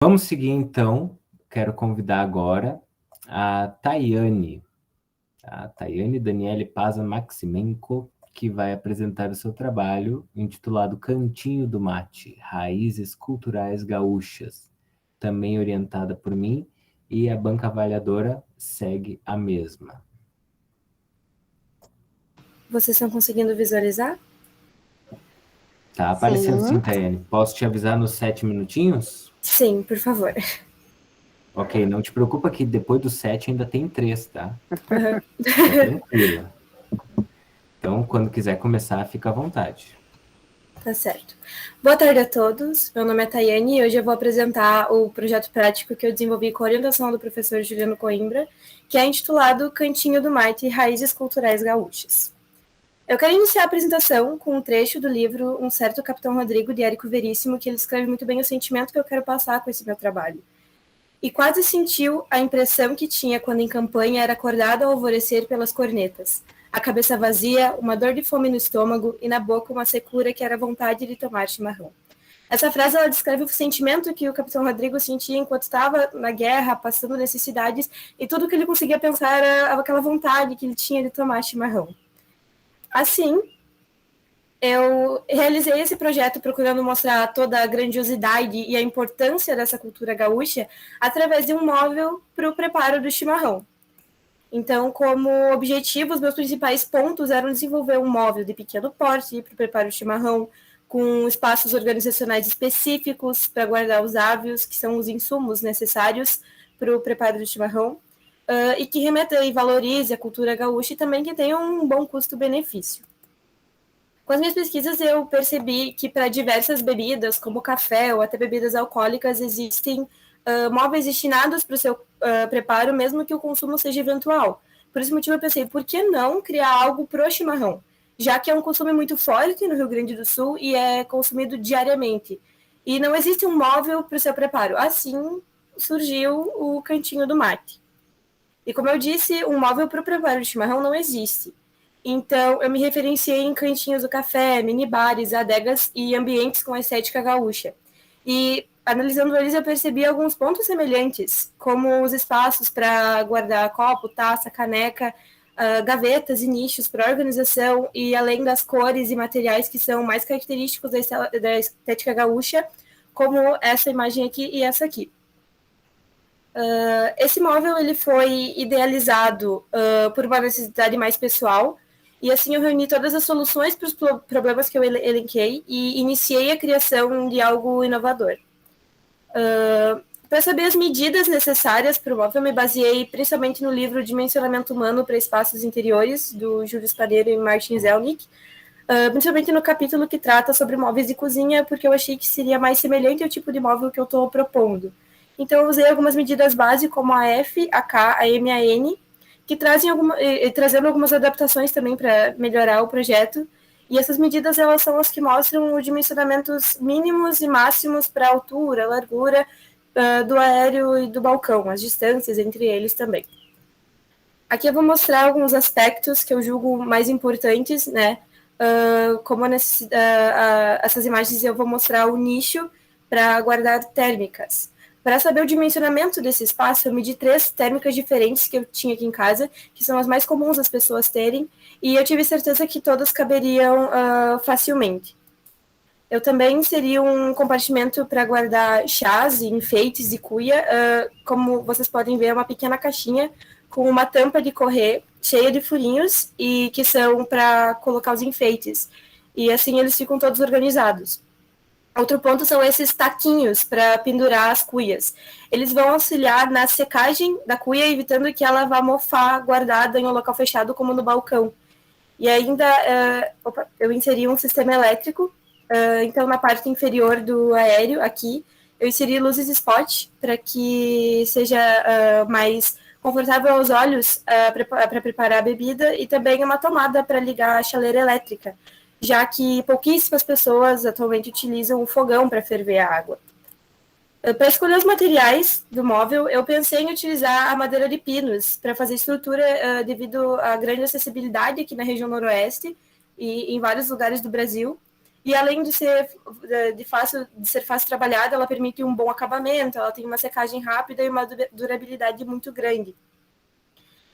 Vamos seguir, então. Quero convidar agora a Tayane Daniele Paza Maximenko, que vai apresentar o seu trabalho intitulado Cantinho do Mate, Raízes Culturais Gaúchas, também orientada por mim, e a banca avaliadora segue a mesma. Vocês estão conseguindo visualizar? Tá aparecendo sim, Tayane. Posso te avisar nos 7 minutinhos? Sim, por favor. Ok, não te preocupa que depois do 7 ainda tem 3, tá? Uhum. Fica tranquila. Então, quando quiser começar, fica à vontade. Tá certo. Boa tarde a todos. Meu nome é Tayane e hoje eu vou apresentar o projeto prático que eu desenvolvi com a orientação do professor Juliano Coimbra, que é intitulado Cantinho do Mate, Raízes Culturais Gaúchas. Eu quero iniciar a apresentação com um trecho do livro Um Certo Capitão Rodrigo, de Érico Veríssimo, que ele escreve muito bem o sentimento que eu quero passar com esse meu trabalho. E quase sentiu a impressão que tinha quando em campanha era acordado ao alvorecer pelas cornetas. A cabeça vazia, uma dor de fome no estômago e na boca uma secura que era vontade de tomar chimarrão. Essa frase ela descreve o sentimento que o Capitão Rodrigo sentia enquanto estava na guerra, passando necessidades, e tudo que ele conseguia pensar era aquela vontade que ele tinha de tomar chimarrão. Assim, eu realizei esse projeto procurando mostrar toda a grandiosidade e a importância dessa cultura gaúcha através de um móvel para o preparo do chimarrão. Então, como objetivo, os meus principais pontos eram desenvolver um móvel de pequeno porte para o preparo do chimarrão, com espaços organizacionais específicos para guardar os ávios, que são os insumos necessários para o preparo do chimarrão, e que remeta e valorize a cultura gaúcha e também que tenha um bom custo-benefício. Com as minhas pesquisas, eu percebi que para diversas bebidas, como café ou até bebidas alcoólicas, existem móveis destinados para o seu preparo, mesmo que o consumo seja eventual. Por esse motivo, eu pensei, por que não criar algo pro chimarrão? Já que é um consumo muito forte no Rio Grande do Sul e é consumido diariamente. E não existe um móvel para o seu preparo. Assim surgiu o Cantinho do Mate. E como eu disse, um móvel para o preparo de chimarrão não existe. Então, eu me referenciei em cantinhos do café, minibares, adegas e ambientes com estética gaúcha. E, analisando eles, eu percebi alguns pontos semelhantes, como os espaços para guardar copo, taça, caneca, gavetas e nichos para organização, e além das cores e materiais que são mais característicos da estética gaúcha, como essa imagem aqui e essa aqui. Esse móvel ele foi idealizado por uma necessidade mais pessoal, e assim eu reuni todas as soluções para os problemas que eu elenquei e iniciei a criação de algo inovador. Para saber as medidas necessárias para o móvel, eu me baseei principalmente no livro Dimensionamento Humano para Espaços Interiores, do Júlio Spadeiro e Martin Zelnick, principalmente no capítulo que trata sobre móveis de cozinha, porque eu achei que seria mais semelhante ao tipo de móvel que eu estou propondo. Então, eu usei algumas medidas básicas, como a F, a K, a M e a N, que trazendo algumas adaptações também para melhorar o projeto. E essas medidas elas são as que mostram os dimensionamentos mínimos e máximos para a altura, largura do aéreo e do balcão, as distâncias entre eles também. Aqui eu vou mostrar alguns aspectos que eu julgo mais importantes, né? Como essas imagens eu vou mostrar o nicho para guardar térmicas. Para saber o dimensionamento desse espaço, eu medi 3 térmicas diferentes que eu tinha aqui em casa, que são as mais comuns das pessoas terem, e eu tive certeza que todas caberiam facilmente. Eu também inseri um compartimento para guardar chás, enfeites e cuia. Como vocês podem ver, é uma pequena caixinha com uma tampa de correr cheia de furinhos e que são para colocar os enfeites. E assim eles ficam todos organizados. Outro ponto são esses taquinhos para pendurar as cuias. Eles vão auxiliar na secagem da cuia, evitando que ela vá mofar guardada em um local fechado, como no balcão. E ainda eu inseri um sistema elétrico. Então, na parte inferior do aéreo, aqui, eu inseri luzes spot para que seja mais confortável aos olhos para preparar a bebida, e também uma tomada para ligar a chaleira elétrica, já que pouquíssimas pessoas atualmente utilizam o fogão para ferver a água. Para escolher os materiais do móvel, eu pensei em utilizar a madeira de pinos para fazer estrutura devido à grande acessibilidade aqui na região noroeste e em vários lugares do Brasil. E além de ser fácil trabalhada, ela permite um bom acabamento, ela tem uma secagem rápida e uma durabilidade muito grande.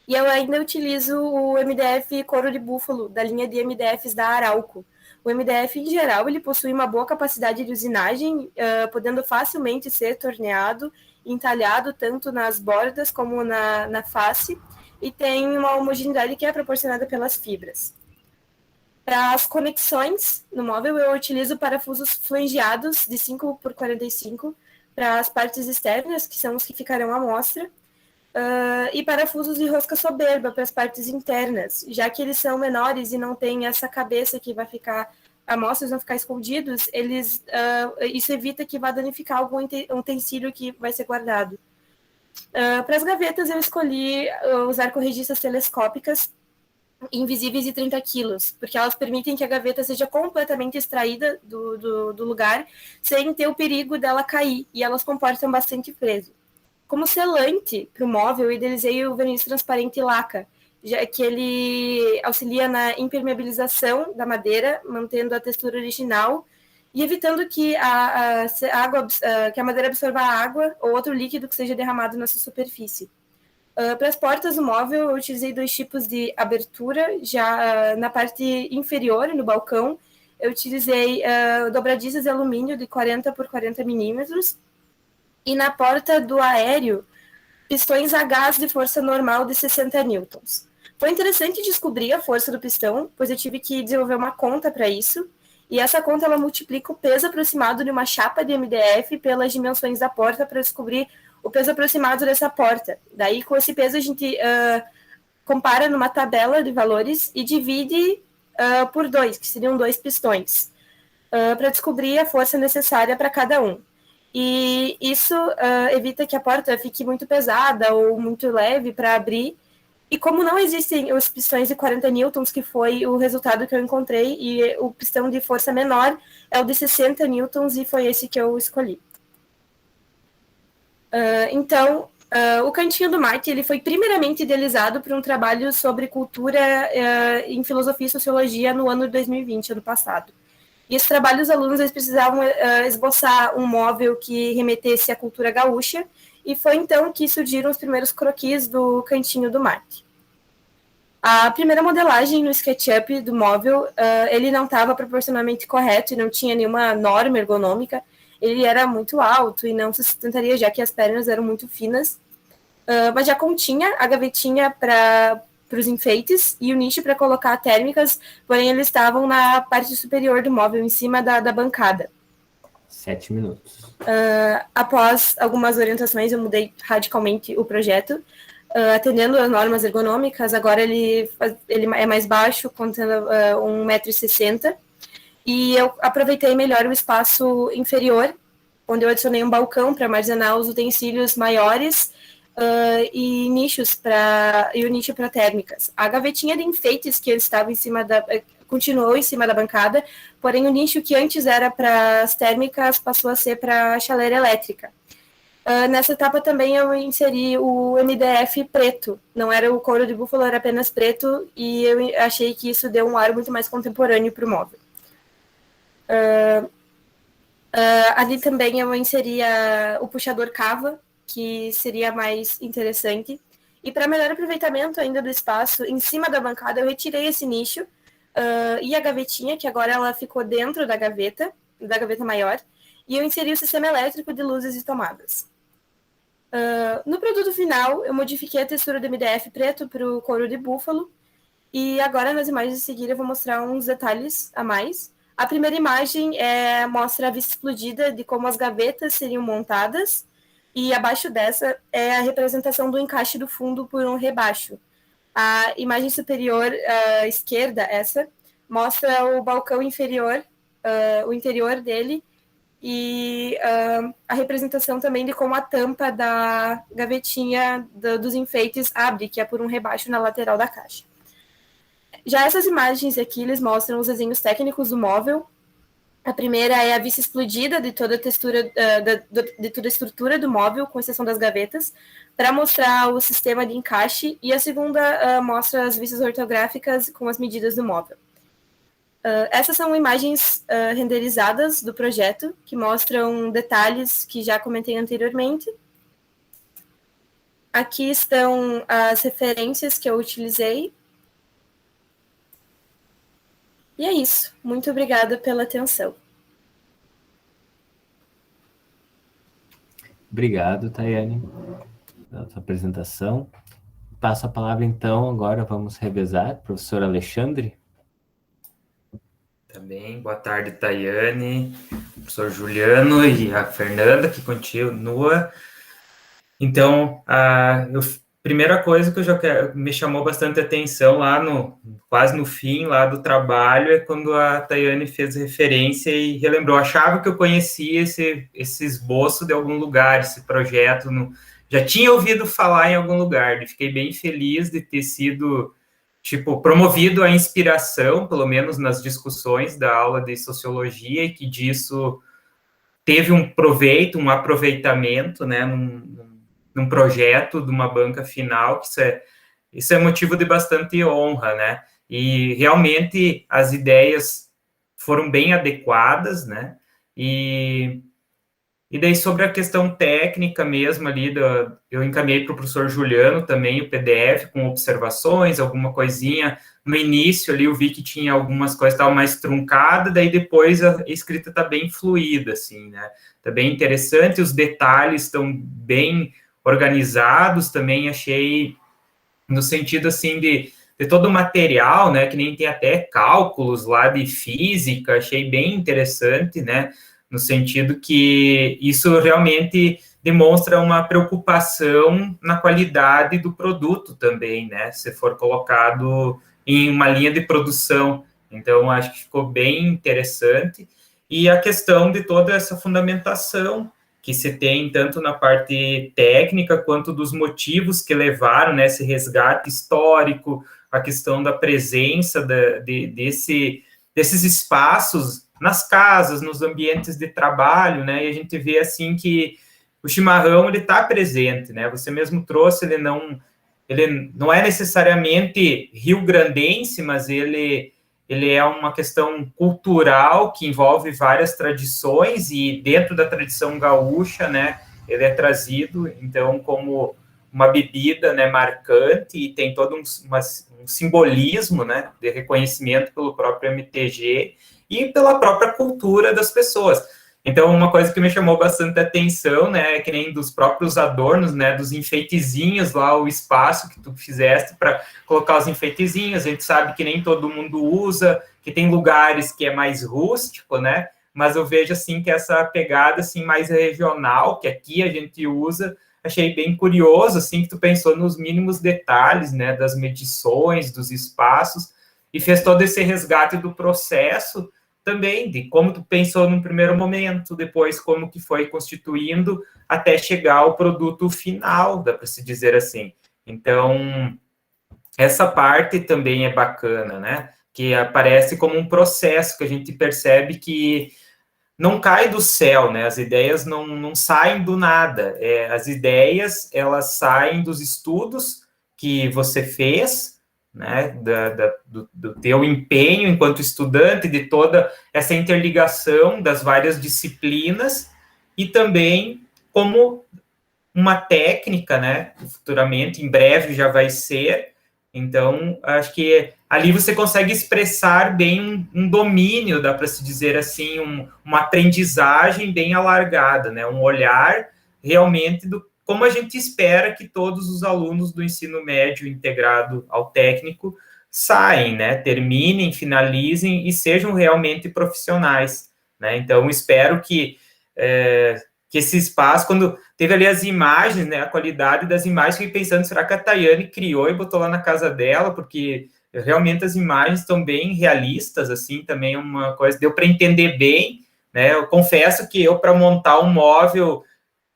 E eu ainda utilizo o MDF couro de búfalo, da linha de MDFs da Arauco. O MDF, em geral, ele possui uma boa capacidade de usinagem, podendo facilmente ser torneado, entalhado tanto nas bordas como na face, e tem uma homogeneidade que é proporcionada pelas fibras. Para as conexões no móvel, eu utilizo parafusos flangeados de 5 por 45 para as partes externas, que são os que ficarão à mostra, e parafusos de rosca soberba para as partes internas, já que eles são menores e não têm essa cabeça que vai ficar, amostras vão ficar escondidos, isso evita que vá danificar algum utensílio que vai ser guardado. Para as gavetas, eu escolhi usar corrediças telescópicas invisíveis de 30 quilos, porque elas permitem que a gaveta seja completamente extraída do lugar, sem ter o perigo dela cair, e elas comportam bastante peso. Como selante para o móvel, eu idealizei o verniz transparente laca, já que ele auxilia na impermeabilização da madeira, mantendo a textura original e evitando que que a madeira absorva a água ou outro líquido que seja derramado na sua superfície. Para as portas do móvel, eu utilizei 2 tipos de abertura. Já na parte inferior, no balcão, eu utilizei dobradiças de alumínio de 40 por 40 milímetros. E na porta do aéreo, pistões a gás de força normal de 60 newtons. Foi interessante descobrir a força do pistão, pois eu tive que desenvolver uma conta para isso. E essa conta ela multiplica o peso aproximado de uma chapa de MDF pelas dimensões da porta para descobrir o peso aproximado dessa porta. Daí, com esse peso, a gente compara numa tabela de valores e divide por 2, que seriam 2 pistões, para descobrir a força necessária para cada um. E isso evita que a porta fique muito pesada ou muito leve para abrir. E como não existem os pistões de 40 newtons, que foi o resultado que eu encontrei, e o pistão de força menor é o de 60 newtons, e foi esse que eu escolhi. Então, o Cantinho do Marte ele foi primeiramente idealizado por um trabalho sobre cultura em filosofia e sociologia no ano de 2020, ano passado. E esse trabalho, os alunos eles precisavam esboçar um móvel que remetesse à cultura gaúcha, e foi então que surgiram os primeiros croquis do Cantinho do Marte. A primeira modelagem no SketchUp do móvel, ele não estava proporcionalmente correto e não tinha nenhuma norma ergonômica. Ele era muito alto e não se sustentaria, já que as pernas eram muito finas, mas já continha a gavetinha para os enfeites e o nicho para colocar térmicas, porém eles estavam na parte superior do móvel, em cima da bancada. 7 minutos. Após algumas orientações, eu mudei radicalmente o projeto, atendendo às normas ergonômicas. Agora ele é mais baixo, contendo 1,60 m, e eu aproveitei melhor o espaço inferior, onde eu adicionei um balcão para armazenar os utensílios maiores, e nichos e o nicho para térmicas. A gavetinha de enfeites que estava em cima continuou em cima da bancada, porém o nicho que antes era para as térmicas passou a ser para a chaleira elétrica. Nessa etapa também eu inseri o MDF preto, não era o couro de búfalo, era apenas preto, e eu achei que isso deu um ar muito mais contemporâneo para o móvel. Ali também eu inseria o puxador cava, que seria mais interessante. E para melhor aproveitamento ainda do espaço, em cima da bancada eu retirei esse nicho e a gavetinha, que agora ela ficou dentro da gaveta maior, e eu inseri o sistema elétrico de luzes e tomadas. No produto final, eu modifiquei a textura do MDF preto para o couro de búfalo, e agora nas imagens a seguir eu vou mostrar uns detalhes a mais. A primeira imagem mostra a vista explodida de como as gavetas seriam montadas, e abaixo dessa é a representação do encaixe do fundo por um rebaixo. A imagem superior esquerda, essa, mostra o balcão inferior, o interior dele, e a representação também de como a tampa da gavetinha dos enfeites abre, que é por um rebaixo na lateral da caixa. Já essas imagens aqui, eles mostram os desenhos técnicos do móvel. A primeira é a vista explodida de toda a textura, de toda a estrutura do móvel, com exceção das gavetas, para mostrar o sistema de encaixe, e a segunda mostra as vistas ortográficas com as medidas do móvel. Essas são imagens renderizadas do projeto, que mostram detalhes que já comentei anteriormente. Aqui estão as referências que eu utilizei. E é isso. Muito obrigada pela atenção. Obrigado, Tayane, pela sua apresentação. Passo a palavra, então, agora vamos revezar. Professor Alexandre. Também, boa tarde, Tayane, professor Juliano e a Fernanda, que continua. Então, primeira coisa que eu já me chamou bastante atenção lá quase no fim lá do trabalho é quando a Tayane fez referência e relembrou. Achava que eu conhecia esse esboço de algum lugar, esse projeto. Já tinha ouvido falar em algum lugar. E fiquei bem feliz de ter sido promovido a inspiração, pelo menos nas discussões da aula de sociologia, e que disso teve um proveito, um aproveitamento, né, num projeto de uma banca final, que isso é motivo de bastante honra, né, e realmente as ideias foram bem adequadas, né, e daí, sobre a questão técnica mesmo ali, eu encaminhei para o professor Juliano também o PDF com observações, alguma coisinha. No início ali eu vi que tinha algumas coisas que estavam mais truncadas, daí depois a escrita está bem fluida, assim, né? Está bem interessante, os detalhes estão bem organizados também, achei, no sentido, assim, de todo o material, né, que nem tem até cálculos lá de física, achei bem interessante, né, no sentido que isso realmente demonstra uma preocupação na qualidade do produto também, né, se for colocado em uma linha de produção. Então, acho que ficou bem interessante. E a questão de toda essa fundamentação que se tem tanto na parte técnica quanto dos motivos que levaram, né, esse resgate histórico, a questão da presença desses espaços nas casas, nos ambientes de trabalho, né, e a gente vê, assim, que o chimarrão, ele está presente, né, você mesmo trouxe, ele não é necessariamente rio-grandense, mas ele é uma questão cultural que envolve várias tradições, e dentro da tradição gaúcha, né, ele é trazido, então, como uma bebida, né, marcante, e tem todo um simbolismo, né, de reconhecimento pelo próprio MTG e pela própria cultura das pessoas. Então, uma coisa que me chamou bastante atenção, né, é que nem dos próprios adornos, né, dos enfeitezinhos lá, o espaço que tu fizeste para colocar os enfeitezinhos. A gente sabe que nem todo mundo usa, que tem lugares que é mais rústico, né, mas eu vejo, assim, que essa pegada, assim, mais regional, que aqui a gente usa, achei bem curioso, assim, que tu pensou nos mínimos detalhes, né, das medições, dos espaços, e fez todo esse resgate do processo, também, de como tu pensou no primeiro momento, depois como que foi constituindo, até chegar ao produto final, dá para se dizer assim. Então, essa parte também é bacana, né? Que aparece como um processo que a gente percebe que não cai do céu, né? As ideias não saem do nada. As ideias, elas saem dos estudos que você fez, né, do teu empenho enquanto estudante, de toda essa interligação das várias disciplinas, e também como uma técnica, né, futuramente, em breve já vai ser. Então, acho que ali você consegue expressar bem um domínio, dá para se dizer assim, uma aprendizagem bem alargada, né, um olhar realmente como a gente espera que todos os alunos do ensino médio integrado ao técnico saem, né, terminem, finalizem e sejam realmente profissionais, né. Então, espero que esse espaço, quando teve ali as imagens, né, a qualidade das imagens, fiquei pensando, será que a Tayane criou e botou lá na casa dela? Porque realmente as imagens estão bem realistas, assim, também é uma coisa, deu para entender bem, né. Eu confesso que eu, para montar um móvel,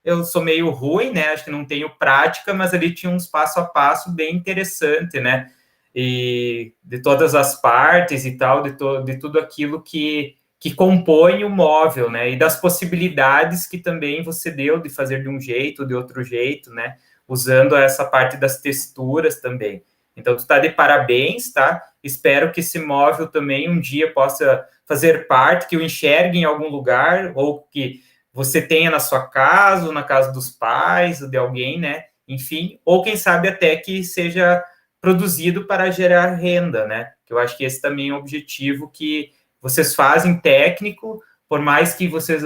eu sou meio ruim, né, acho que não tenho prática, mas ali tinha uns passo a passo bem interessante, né, e de todas as partes e tal, de tudo aquilo que compõe o móvel, né, e das possibilidades que também você deu de fazer de um jeito, de outro jeito, né, usando essa parte das texturas também. Então, tu está de parabéns, tá? Espero que esse móvel também um dia possa fazer parte, que o enxergue em algum lugar, ou que você tenha na sua casa, ou na casa dos pais, ou de alguém, né? Enfim, ou quem sabe até que seja produzido para gerar renda, né? Que eu acho que esse também é o objetivo que vocês fazem técnico, por mais que vocês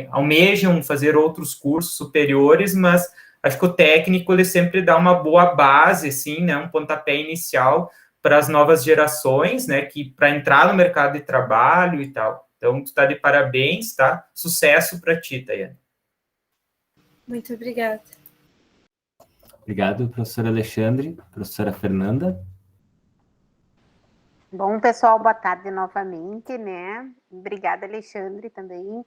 almejam fazer outros cursos superiores, mas acho que o técnico ele sempre dá uma boa base, assim, né? Um pontapé inicial para as novas gerações, né? Que para entrar no mercado de trabalho e tal. Então, tu está de parabéns, tá? Sucesso para ti, Tayane. Muito obrigada. Obrigado, professor Alexandre. Professora Fernanda. Bom, pessoal, boa tarde novamente, né? Obrigada, Alexandre, também.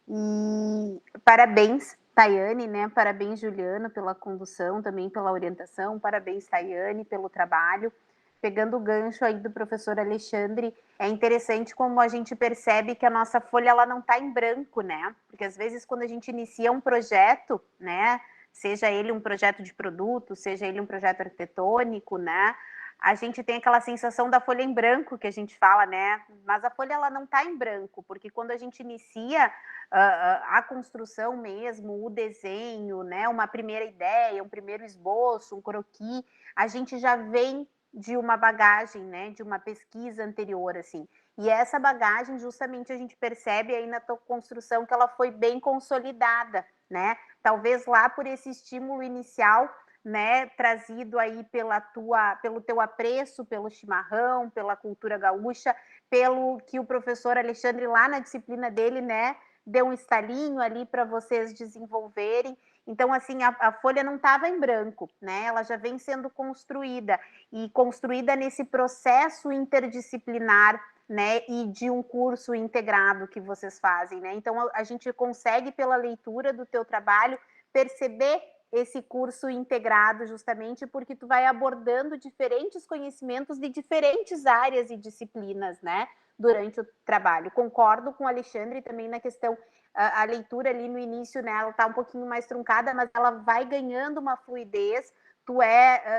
E parabéns, Tayane, né? Parabéns, Juliano, pela condução, também pela orientação. Parabéns, Tayane, pelo trabalho. Pegando o gancho aí do professor Alexandre, é interessante como a gente percebe que a nossa folha ela não está em branco, né? Porque às vezes quando a gente inicia um projeto, né? Seja ele um projeto de produto, seja ele um projeto arquitetônico, né? A gente tem aquela sensação da folha em branco que a gente fala, né? Mas a folha ela não está em branco, porque quando a gente inicia a construção mesmo, o desenho, né? Uma primeira ideia, um primeiro esboço, um croquis, a gente já vem de uma bagagem, né? De uma pesquisa anterior, assim. E essa bagagem, justamente, a gente percebe aí na tua construção que ela foi bem consolidada, né? Talvez lá por esse estímulo inicial, né, trazido aí pelo teu apreço pelo chimarrão, pela cultura gaúcha, pelo que o professor Alexandre lá na disciplina dele, né, deu um estalinho ali para vocês desenvolverem. Então, assim, a folha não estava em branco, né? Ela já vem sendo construída, e construída nesse processo interdisciplinar, né, e de um curso integrado que vocês fazem, né? Então, a gente consegue, pela leitura do teu trabalho, perceber esse curso integrado, justamente porque tu vai abordando diferentes conhecimentos de diferentes áreas e disciplinas, né, durante o trabalho. Concordo com o Alexandre também na questão, a leitura ali no início, né, ela tá um pouquinho mais truncada, mas ela vai ganhando uma fluidez,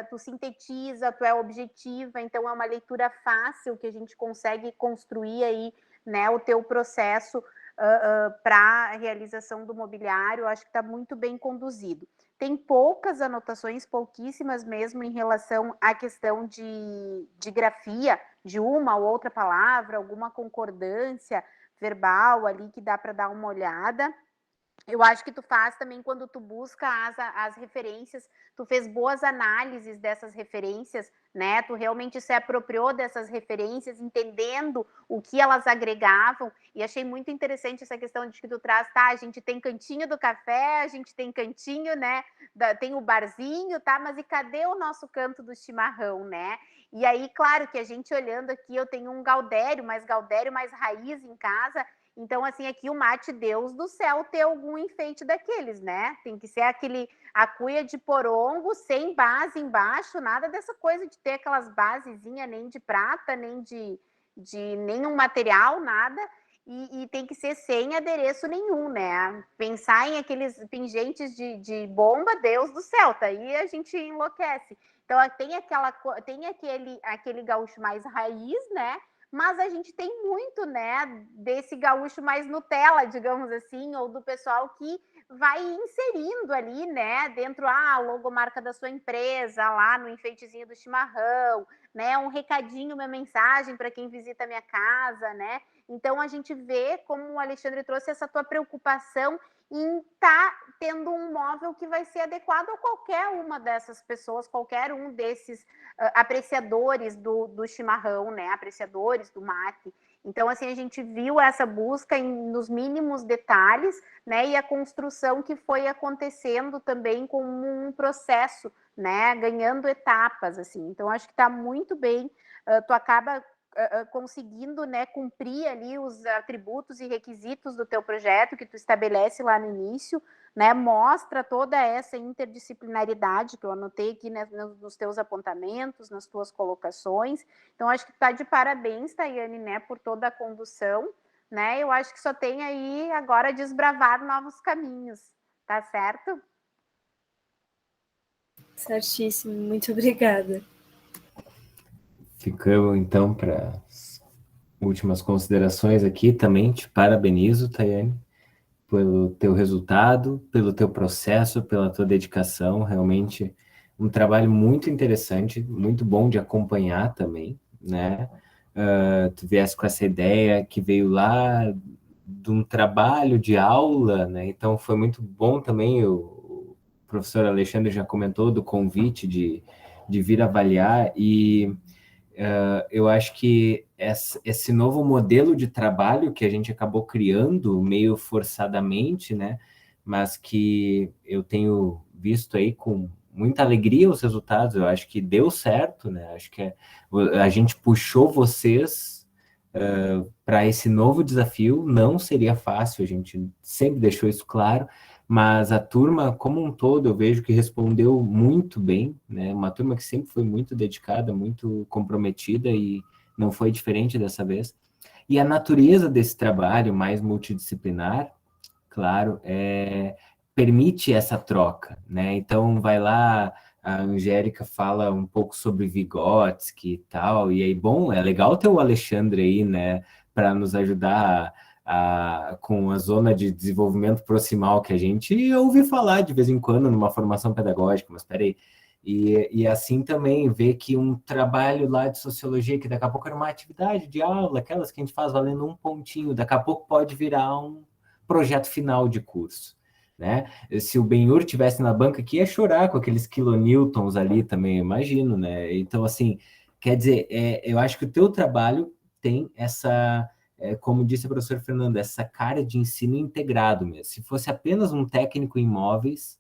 tu sintetiza, tu é objetiva, então é uma leitura fácil que a gente consegue construir aí, né, o teu processo para a realização do mobiliário. Eu acho que está muito bem conduzido. Tem poucas anotações, pouquíssimas mesmo, em relação à questão de grafia, de uma ou outra palavra, alguma concordância verbal ali que dá para dar uma olhada. Eu acho que tu faz também quando tu busca as referências, tu fez boas análises dessas referências, né? Tu realmente se apropriou dessas referências, entendendo o que elas agregavam, e achei muito interessante essa questão de que tu traz, tá? A gente tem cantinho do café, a gente tem cantinho, né? Tem o barzinho, tá? Mas e cadê o nosso canto do chimarrão, né? E aí, claro que a gente olhando aqui, eu tenho um Gaudério mais raiz em casa. Então, assim, aqui o mate, Deus do céu, ter algum enfeite daqueles, né? Tem que ser a cuia de porongo, sem base embaixo, nada dessa coisa de ter aquelas basezinhas, nem de prata, nem de nenhum material, nada. E tem que ser sem adereço nenhum, né? Pensar em aqueles pingentes de bomba, Deus do céu, tá aí a gente enlouquece. Então, tem aquele gaúcho mais raiz, né? Mas a gente tem muito, né, desse gaúcho mais Nutella, digamos assim, ou do pessoal que vai inserindo ali, né, dentro a logomarca da sua empresa, lá no enfeitezinho do chimarrão, né, um recadinho, uma mensagem para quem visita a minha casa, né? Então a gente vê como o Alexandre trouxe essa tua preocupação em estar tendo um móvel que vai ser adequado a qualquer uma dessas pessoas, qualquer um desses apreciadores do chimarrão, né? Apreciadores do mate. Então, assim, a gente viu essa busca nos mínimos detalhes, né? E a construção que foi acontecendo também como um processo, né? Ganhando etapas, assim. Então, acho que está muito bem. Tu acaba conseguindo, né, cumprir ali os atributos e requisitos do teu projeto que tu estabelece lá no início, né, mostra toda essa interdisciplinaridade que eu anotei aqui, né, nos teus apontamentos, nas tuas colocações. Então, acho que está de parabéns, Tayane, né, por toda a condução, né, eu acho que só tem aí agora desbravar novos caminhos, tá certo? Certíssimo, muito obrigada. Ficamos, então, para as últimas considerações aqui. Também te parabenizo, Tayane, pelo teu resultado, pelo teu processo, pela tua dedicação. Realmente um trabalho muito interessante, muito bom de acompanhar também, né? Tu viesse com essa ideia que veio lá de um trabalho de aula, né? Então foi muito bom também. O professor Alexandre já comentou do convite de vir avaliar, e eu acho que esse novo modelo de trabalho que a gente acabou criando meio forçadamente, né? Mas que eu tenho visto aí com muita alegria os resultados. Eu acho que deu certo, né? Acho que a gente puxou vocês para esse novo desafio. Não seria fácil, a gente sempre deixou isso claro, mas a turma como um todo eu vejo que respondeu muito bem, né? Uma turma que sempre foi muito dedicada, muito comprometida, e não foi diferente dessa vez. E a natureza desse trabalho mais multidisciplinar, claro, permite essa troca, né? Então vai lá, a Angélica fala um pouco sobre Vygotsky e tal, e aí, bom, é legal ter o Alexandre aí, né, para nos ajudar com a zona de desenvolvimento proximal que a gente ouve falar de vez em quando numa formação pedagógica, mas peraí. E assim também ver que um trabalho lá de sociologia, que daqui a pouco era uma atividade de aula, aquelas que a gente faz valendo um pontinho, daqui a pouco pode virar um projeto final de curso, né? Se o Benhur tivesse na banca aqui, ia chorar com aqueles kilonewtons ali também, imagino, né? Então, assim, quer dizer, eu acho que o teu trabalho tem essa, como disse a professora Fernanda, essa cara de ensino integrado mesmo. Se fosse apenas um técnico em imóveis,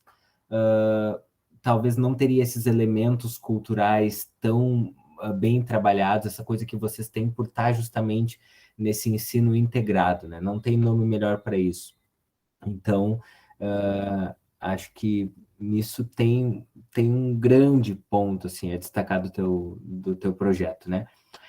talvez não teria esses elementos culturais tão bem trabalhados, essa coisa que vocês têm por estar justamente nesse ensino integrado, né? Não tem nome melhor para isso. Então, acho que nisso tem um grande ponto, assim, a destacar do teu projeto, né?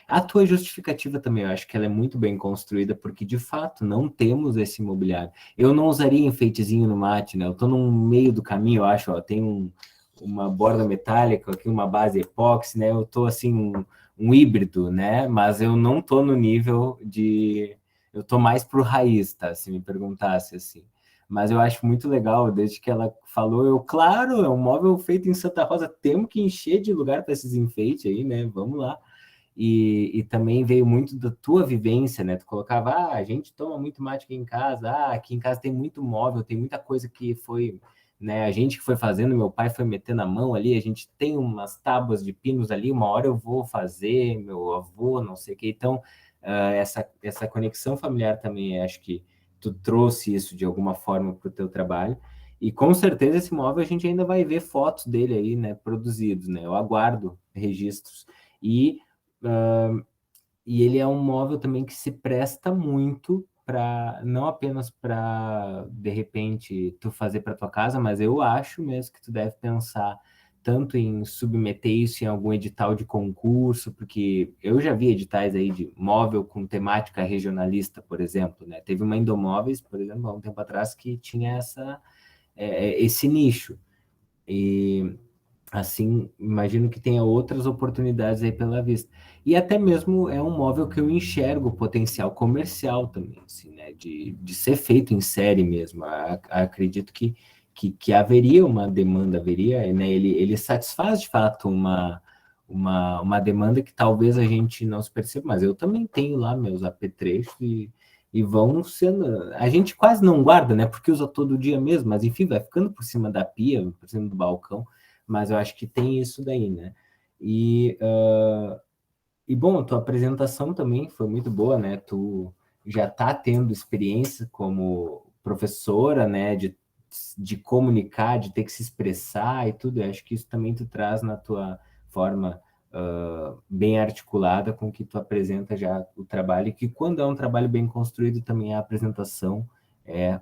A tua justificativa também, eu acho que ela é muito bem construída, porque, de fato, não temos esse imobiliário. Eu não usaria enfeitezinho no mate, né? Eu estou no meio do caminho, eu acho, ó, tem uma borda metálica, aqui uma base epóxi, né? Eu estou, assim, um híbrido, né? Mas eu não estou no nível de... Eu estou mais pro raiz, tá? Se me perguntasse, assim. Mas eu acho muito legal, desde que ela falou, claro, é um móvel feito em Santa Rosa, temos que encher de lugar para esses enfeites aí, né? Vamos lá. E também veio muito da tua vivência, né? Tu colocava, a gente toma muito mate aqui em casa, aqui em casa tem muito móvel, tem muita coisa que foi, né? A gente que foi fazendo, meu pai foi metendo a mão ali, a gente tem umas tábuas de pinos ali, uma hora eu vou fazer, meu avô, não sei o que. Então, essa conexão familiar também, acho que tu trouxe isso de alguma forma para o teu trabalho. E com certeza esse móvel a gente ainda vai ver fotos dele aí, né? Produzidos, né? Eu aguardo registros. E ele é um móvel também que se presta muito para, não apenas para, de repente, tu fazer para tua casa, mas eu acho mesmo que tu deve pensar tanto em submeter isso em algum edital de concurso, porque eu já vi editais aí de móvel com temática regionalista, por exemplo, né? Teve uma Indomóveis, por exemplo, há um tempo atrás, que tinha esse nicho. E assim, imagino que tenha outras oportunidades aí pela vista. E até mesmo é um móvel que eu enxergo potencial comercial também, assim, né? De ser feito em série mesmo. Acredito que haveria uma demanda, haveria, né? Ele satisfaz de fato uma demanda que talvez a gente não se perceba, mas eu também tenho lá meus apetrechos e vão sendo. A gente quase não guarda, né? Porque usa todo dia mesmo, mas enfim, vai ficando por cima da pia, por cima do balcão. Mas eu acho que tem isso daí, né? E bom, a tua apresentação também foi muito boa, né? Tu já está tendo experiência como professora, né? De comunicar, de ter que se expressar e tudo. Eu acho que isso também tu traz na tua forma bem articulada com que tu apresenta já o trabalho, e que quando é um trabalho bem construído também a apresentação é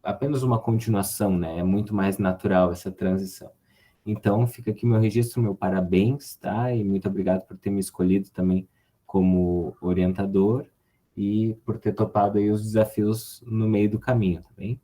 apenas uma continuação, né? É muito mais natural essa transição. Então, fica aqui meu registro, meu parabéns, tá? E muito obrigado por ter me escolhido também como orientador e por ter topado aí os desafios no meio do caminho, tá bem?